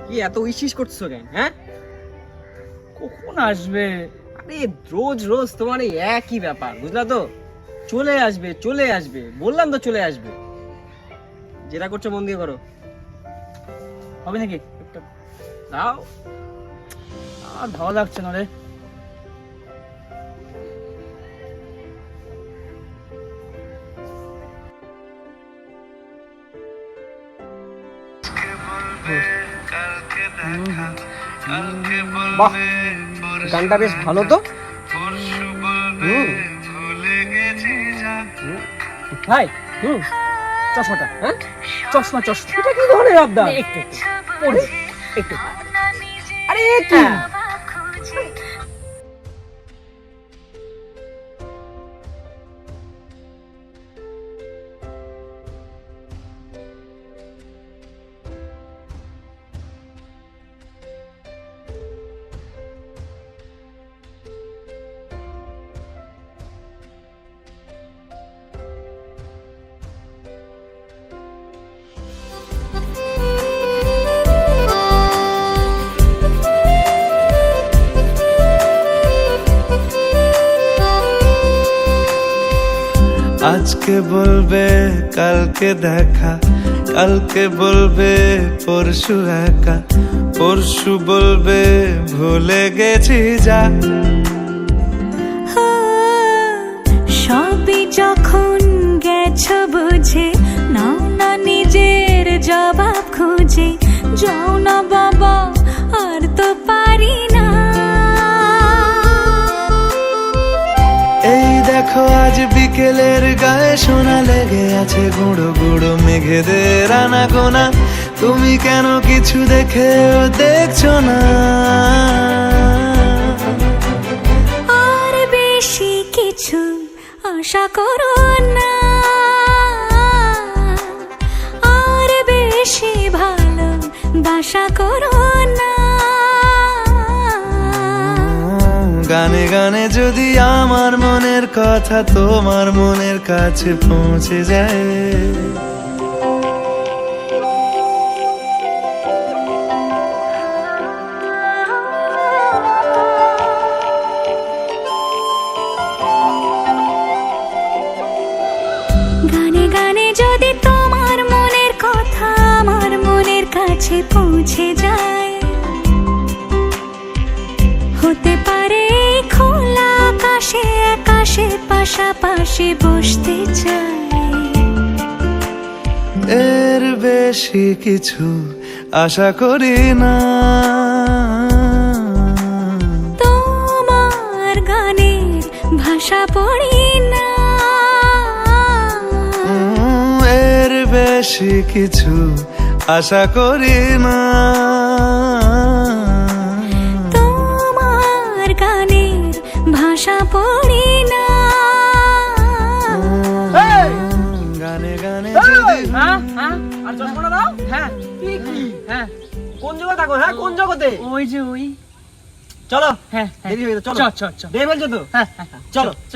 কি এত উইশ করছো কেন? হ্যাঁ, কখন আসবে? আরে রোজ রোজ তোমার এই একই ব্যাপার, বুঝলা তো? চলে আসবে চলে আসবে, বললাম তো চলে আসবে। যেটা করছো মন দিয়ে করো। হবে নাকি? দাও। আর ভালো লাগছে না রে। বাহ, গানটা বেশ ভালো তো। ভাই, চশমাটা, হ্যাঁ চশমা এটা কি ধরনের আবদার? একটু একটু আরে কি আজকে বলবে কালকে দেখা, কালকে বলবে পরশু একা, পরশু বলবে ভুলে গেছি যা। সবই যখন গেছো বুঝে, নাও না নিজের জবাব খুঁজে, যাও না বাবা আর তো পারি না। এই দেখো আজ বিকেলের গায়ে সোনা লেগে আছে, গুঁড়ো গুঁড়ো মেঘেদের আনাগোনা, তুমি কেন কিছু দেখেও দেখছো না? আর বেশি কিছু আশা করো না, আর বেশি ভালো বাসা করো না। গানে গানে যদি আমার মনের কথা তোমার মনের কাছে পৌঁছে যায়, গানে গানে যদি তোমার মনের কথা আমার মনের কাছে পৌঁছে যায়, হতে পারে খোলা আকাশে আকাশে পাশাপাশি বসতে চাই। এর বেশি কিছু আশা করি না। তোমার গানের ভাষা পড়ি না, এর বেশি কিছু আশা করি না। তোমার গানের ভাষা পড়ি না। গানে গানে যদি আর চশমাটা দাও। হ্যাঁ হ্যাঁ, কোন জগতে থাকো? হ্যাঁ, কোন জগতে? ওই যে ওই। চলো, হ্যাঁ দেরি হয়ে গেছে, চলো। চ। দেরি বলছো তো? হ্যাঁ চলো। চ।